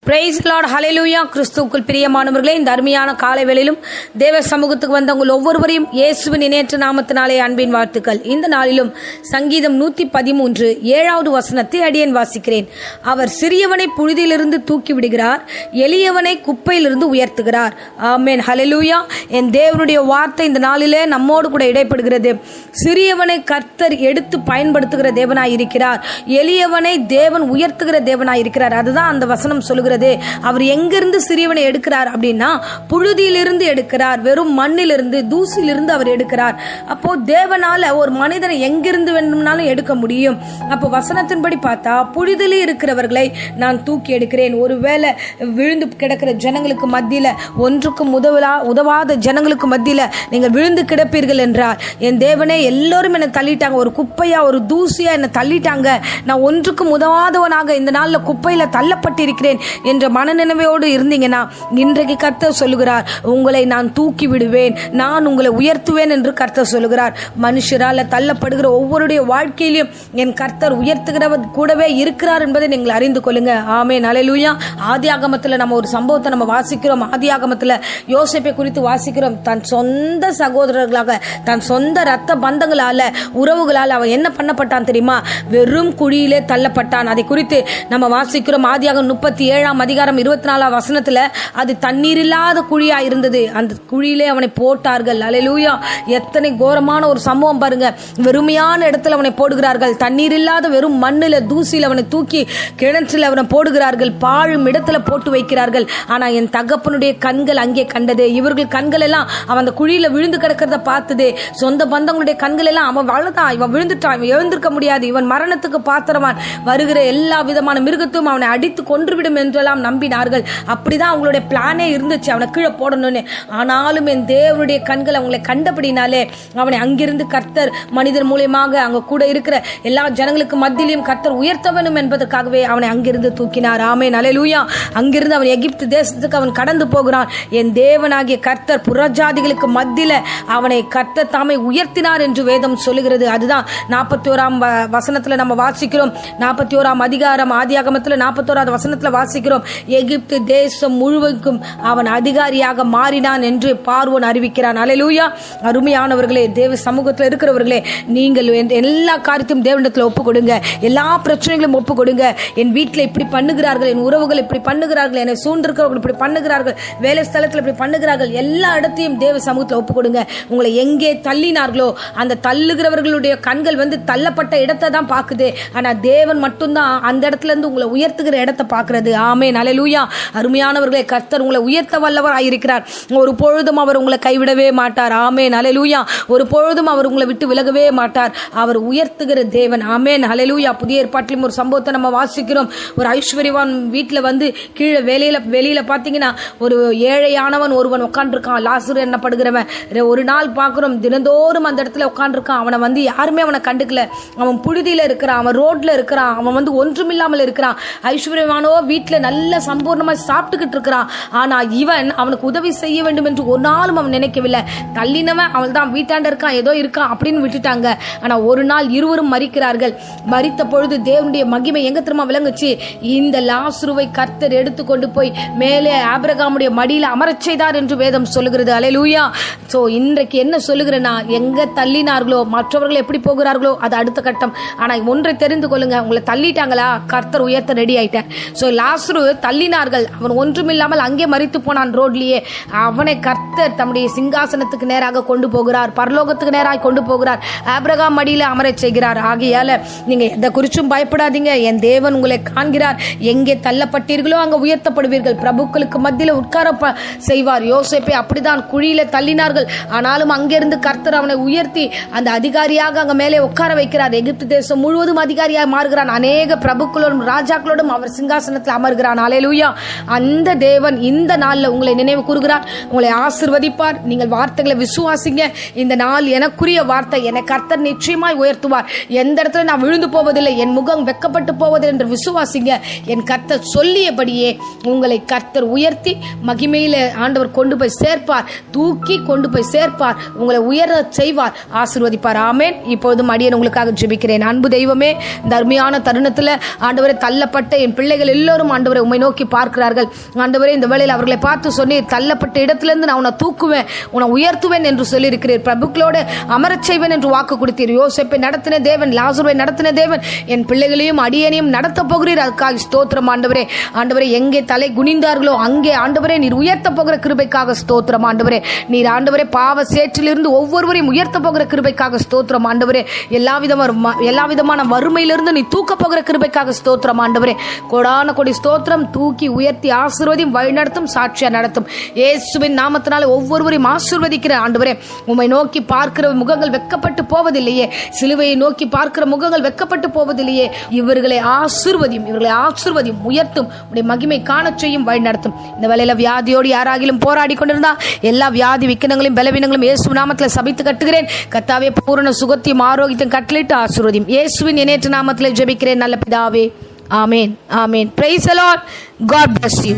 Price Lord, ஹல்லேலூயா. கிறிஸ்துவுக்குள் பிரியமானவர்களே, இந்த அருமையான காலை வேளையிலும் தேவ சமூகத்துக்கு வந்த உங்கள் ஒவ்வொருவரையும் இயேசுவின் இணையற்ற நாமத்தினாலே அன்பின் வாழ்த்துக்கள். இந்த நாளிலும் சங்கீதம் 113 7வது வசனத்தை அடியேன் வாசிக்கிறேன். அவர் சிறியவனை புழுதியிலிருந்து தூக்கி விடுகிறார், எளியவனை குப்பையிலிருந்து உயர்த்துகிறார். ஆமென், ஹல்லேலூயா. என் தேவனுடைய வார்த்தை இந்த நாளிலே நம்மோடு கூட இடைப்படுகிறது. சிறியவனை கர்த்தர் எடுத்து பயன்படுத்துகிற தேவனாய் இருக்கிறார், எளியவனை தேவன் உயர்த்துகிற தேவனாய் இருக்கிறார். அதுதான் அந்த வசனம் சொல்லுகிறது. அவர் எங்கிருந்து சிறியவனை எடுக்கிறார் அப்படின்னா, புழுதியிலிருந்து எடுக்கிறார், வெறும் மண்ணிலிருந்து, தூசியிலிருந்து அவர் எடுக்கிறார். அப்போ தேவனால ஒரு மனிதனை எங்கிருந்து வேண்டும்னாலும் எடுக்க முடியும். அப்போ வசனத்தின்படி பார்த்தா, புழுதியிலே இருக்கிறவர்களை நான் தூக்கி எடுக்கிறேன். ஒருவேளை விழுந்து கிடக்கிற ஜனங்களுக்கு மத்தியில, ஒன்றுக்கும் உதவாத ஜனங்களுக்கு மத்தியில நீங்கள் விழுந்து கிடப்பீர்கள் என்றார். என் தேவனே, எல்லோரும் என்னை தள்ளிட்டாங்க, ஒரு குப்பையா ஒரு தூசியா என்னை தள்ளிட்டாங்க, நான் ஒன்றுக்கும் உதவாதவனாக இந்த நாள்ல குப்பையில தள்ளப்பட்டிருக்கிறேன் என்ற மனநினைவோடு இருந்தீங்கன்னா, இன்றைக்கு கர்த்தர் சொல்லுகிறார், உங்களை நான் தூக்கி விடுவேன், நான் உங்களை உயர்த்துவேன் என்று கர்த்தர் சொல்லுகிறார். மனுஷரால தள்ளப்படுகிற ஒவ்வொருடைய வாழ்க்கையிலும் என் கர்த்தர் உயர்த்துகிறவர் கூடவே இருக்கிறார் என்பதை நீங்கள் அறிந்து கொள்ளுங்க. ஆமென், ஹல்லேலூயா. ஆதியாகமத்துல நம்ம ஒரு சம்பவத்தை நம்ம வாசிக்கிறோம். ஆதியாகமத்துல யோசேப்பை குறித்து வாசிக்கிறோம். தன் சொந்த சகோதரர்களாக, தன் சொந்த ரத்த பந்தங்களால, உறவுகளால் அவன் என்ன பண்ணப்பட்டான் தெரியுமா? வெறும் குழியிலே தள்ளப்பட்டான். அதை குறித்து நம்ம வாசிக்கிறோம். ஆதியாகமம் 37 அதிகாரம் 24 வசனத்துல, அது தண்ணீர் இல்லாத குழியா இருந்தது, அந்த குழியிலே அவனை போட்டார்கள். அல்லேலூயா. எத்தனை கோரமான ஒரு சம்பவம் பாருங்க. வெறுமையான இடத்துல அவனை போடுகிறார்கள், தண்ணீர் இல்லாத வெறும் மண்ணில, தூசியில் அவனை தூக்கி கிணற்றில் அவனை போடுகிறார்கள், பாழும் இடத்துல போட்டு வைக்கிறார்கள். ஆனா என் தகப்பனுடைய கண்கள் அங்கே கண்டது. இவர்கள் கண்கள் எல்லாம் அவன் அந்த குழியில விழுந்து கிடக்கிறத பார்த்தது. சொந்த பந்தங்களுடைய கண்கள் எல்லாம், அவன் வளர்ந்தான், இவன் விழுந்துட்டான், இவன் எழுந்திருக்க முடியாது, இவன் மரணத்துக்கு பாத்திரவான், வருகிற எல்லா விதமான மிருகத்தும் அவனை அடித்து கொன்றுவிடும் என்றெல்லாம் நம்பினார்கள். அப்படிதான் அவங்களுடைய பிளானே இருந்துச்சு, அவனை கீழே போடணும்னு. ஆனாலும் என் தேவனுடைய கண்கள் அவங்களை கண்டபடினாலே அவனை அங்கிருந்து கர்த்தர் மனிதர் மூலியமாக அங்க கூட இருக்கிற எல்லா ஜனங்களுக்கு மத்தியிலும் கர்த்தர் உயர்த்த வேண்டும் என்பதற்காகவே அவனை அங்கிருந்து தூக்கினார். ஆமென், ஹல்லேலூயா. அங்கிருந்து அவன் எகிப்து தேசத்துக்கு அவன் கடந்து போகிறான். என் தேவனாகிய கர்த்தர் புறஜாதிகளுக்கு மத்தியில அவனை கர்த்தர் தாமே உயர்த்தினார் என்று வேதம் சொல்லுகிறது. அதுதான் 41 வசனத்துல நம்ம வாசிக்கிறோம். 41 அதிகாரம் ஆதியாகமத்துல 41 வசனத்துல வாசிக்கிறோம். எகிப்து தேசம் முழுவதுக்கும் அவன் அதிகாரியாக மாறினான் என்று பார்வோன் அறிவிக்கிறான். அல்லேலூயா. அருமையானவர்களே, தேவ சமூகத்தில் இருக்கிறவர்களே, நீங்கள் எல்லா காரியத்தையும் தேவனிடத்தில் ஒப்பு கொடுங்க. எல்லா பிரச்சனைகளும் ஒப்பு கொடுங்க. என் வீட்டில் இப்படி பண்ணுகிறார்கள், என் உறவுகள் இப்படி பண்ணுகிறார்கள், என்னை சூழ்ந்திருக்கிறவர்கள் இப்படி பண்ணுகிறார்கள், வேலை ஸ்தலத்தில் இப்படி பண்ணுகிறார்கள், எல்லா இடத்தையும் தேவ சமூகத்தில் ஒப்பு கொடுங்க. உங்களை எங்கே தள்ளினார்களோ அந்த தள்ளுகிறவர்களுடைய கண்கள் தள்ளப்பட்ட இடத்தை தான் பார்க்குது. ஆனா தேவன் மட்டும்தான் அந்த இடத்துல இருந்து உங்களை உயர்த்துகிற இடத்தை பார்க்கிறது. ஆமென், ஹல்லேலூயா. அருமையானவர்களே, கர்த்தர் உங்களை உயர்த்த வல்லவர் ஆயிருக்கிறார். ஒரு பொழுதும் அவர் உங்களை கைவிடவே மாட்டார். ஆமென், ஹல்லேலூயா. ஒரு பொழுதும் அவர் உங்களை விட்டு விலகவே மாட்டார். அவர் உயர்த்துகிற தேவன். ஆமென், ஹல்லேலூயா. புதிய ஏற்பாட்டிலும் ஒரு சம்பவத்தை நம்ம வாசிக்கிறோம். ஒரு ஐஸ்வர்யவான் வீட்டுல கீழே வெளியில பாத்தீங்கன்னா ஒரு ஏழையானவன் ஒருவன் உட்காந்துருக்கான், லாசரு என்னப்படுகிறவன். ஒரு நாள் பாக்குறோம், தினந்தோறும் அந்த இடத்துல உட்காந்துருக்கான். அவனை யாருமே அவனை கண்டுக்கல. அவன் புழுதியில இருக்கிறான், அவன் ரோட்ல இருக்கிறான், அவன் ஒன்றுமில்லாமல் இருக்கிறான். ஐஸ்வர்யவானோ வீட்டுல நல்ல சம்பூர்ணமா சாப்பிட்டுக்கிட்டு இருக்கிறான். ஆனா இவன் அவனுக்கு உதவி செய்ய வேண்டும் என்று ஒரு நாளும் அவன் நினைக்கவில்லை. தள்ளினவன் அவன் தான் வீட்டாண்ட இருக்கான், ஏதோ இருக்கான் அப்படின்னு விட்டுட்டாங்க. ஆனா ஒரு நாள் இருவரும் மரிக்கிறார்கள். மரித்த பொழுது தேவனுடைய மகிமை எங்க திரும்ப விளங்குச்சு? இந்த லாசருவை கர்த்தர் எடுத்து கொண்டு போய் மேலே ஆபிரகாமுடைய மடியில அமரச் செய்தார் என்று வேதம் சொல்லுகிறது. அல்லேலூயா. சோ இன்றைக்கு என்ன சொல்லுகிறேன்னா, எங்க தள்ளினார்களோ, மற்றவர்கள் எப்படி போகிறார்களோ அது அடுத்த கட்டம். ஆனா ஒன்றை தெரிந்து கொள்ளுங்க, உங்களை தள்ளிட்டாங்களா, கர்த்தர் உயர்த்த ரெடி ஆயிட்டார். சோ லாசரு தள்ளினார்கள், அவன் ஒன்றுமில்லாமல் அங்கே மரித்து போனான் ரோட்லயே. அவனை கர்த்தர் தம்முடைய சிங்காசனத்துக்கு நேராக கொண்டு போகிறார், பரலோகத்துக்கு நேராக கொண்டு போகிறார், ஆபிரகாம் மடியில அமரச் செய்கிறார். ஆகையால நீங்க எதை குறிச்சும் பயப்படாதீங்க. என் தேவன் உங்களை காண்கிறார். எங்கே தள்ளப்பட்டீர்களோ அங்க உயர்த்தப்படுவீர்கள். பிரபுக்களுக்கு மத்தியில உட்கார செய்வார். யோசேப்பை அப்படிதான் குழியில தள்ளினார்கள். ஆனாலும் அங்கிருந்து கர்த்தர் அவனை உயர்த்தி அந்த அதிகாரியாக அங்க மேலே உட்கார வைக்கிறார். எகிப்து தேசம் முழுவதும் அதிகாரியாக மாறுகிறான். அநேக பிரபுக்களோடும் ராஜாக்களோடும் அவர் சிங்காசனத்தில் அமர்கிறான். அல்லேலூயா. அந்த தேவன் இந்த நாள்ல உங்களை நினைவு கூறுகிறார், உங்களை ஆசீர்வதிப்பார். நீங்கள் வார்த்தைகளை விசுவாசிங்க. இந்த நாள் எனக்குரிய வார்த்தை, என்னை கர்த்தர் நிச்சயமாய் உயர்த்துவார். எந்த இடத்துல நான் விழுந்து போவதில்லை, என் முகம் வெக்கப்பட்டு போவதில்லை என்று விசுவாசிங்க. என் கர்த்தர் சொல்லியபடியே உங்களை கர்த்தர் உயர்த்தி மகிமையில ஆண்டவர் கொண்டு போய் சேர்ப்பார், தூக்கி கொண்டு போய் சேர்ப்பார், உங்களை உயர செய்வார், ஆசீர்வதிப்பார். ஆமென். இப்பொழுதும் அடியேன் உங்களுக்காக ஜெபிக்கிறேன். அன்பு தெய்வமே, இந்த அருமையான தருணத்துல ஆண்டவரை தள்ளப்பட்ட என் பிள்ளைகள் எல்லோரும் ஆண்டவர் ஆண்டவரை உம்மை நோக்கி பார்க்கிறார்கள். ஆண்டவரே, இந்த வேளையில் அவர்களை பார்த்து சொன்னீர், தள்ளப்பட்ட இடத்திலிருந்து நான் உன்னை தூக்குவேன், உன்னை உயர்த்துவேன் என்று சொல்லியிருக்கிறீர். பிரபுக்களோடு அமரச் செய்வேன் என்று வாக்கு கொடுத்தீர். யோசேப்பை நடத்தின தேவன், லாசருவை நடத்தின தேவன், என் பிள்ளைகளையும் அடியனையும் நடத்த போகிறீர். அதுக்காக ஸ்தோத்திரம் ஆண்டவரே. ஆண்டவரே, எங்கே தலை குனிந்தார்களோ அங்கே ஆண்டவரே நீர் உயர்த்த போகிற கிருபைக்காக ஸ்தோத்திரம் ஆண்டவரே. நீர் ஆண்டவரே பாவ சேற்றிலிருந்து ஒவ்வொருவரையும் உயர்த்த போகிற கிருபைக்காக ஸ்தோத்திரம் ஆண்டவரே. எல்லா விதமான வறுமையிலிருந்து நீ தூக்க போகிற கிருபைக்காக ஸ்தோத்திரம் ஆண்டவரே. கோடான கொடி ஸ்தோத்திரம். தூக்கி உயர்த்தி ஆசீர்வதியும், வழிநடத்தும், சாட்சியா நடத்தும். இயேசுவின் நாமத்தினால ஒவ்வொருவரையும் ஆசீர்வதிக்கிற ஆண்டவரே. உம்மை நோக்கி பார்க்கிற முகங்கள் வெட்கப்பட்டு போவதில்லையே, சிலுவையை நோக்கி பார்க்கிற முகங்கள் வெட்கப்பட்டு போவதில்லையே. இவர்களை ஆசீர்வதியும், உயர்த்தும், உடைய மகிமை காணச் செய்யும், வழி நடத்தும். இந்த வேளையில வியாதியோடு யாராகிலும் போராடி கொண்டிருந்தா எல்லா வியாதி விக்கினங்களையும் பலவீனங்களும் இயேசு நாமத்தில் சபித்து கட்டுகிறேன். கர்த்தாவே, பூரண சுகத்தையும் ஆரோக்கியத்தையும் கட்டளையிட்டு ஆசீர்வதியும். இயேசுவின் இணையற்ற நாமத்தில் ஜெபிக்கிறேன் நல்ல பிதாவே. ஆமேன், ஆமேன். Praise the Lord. God bless you.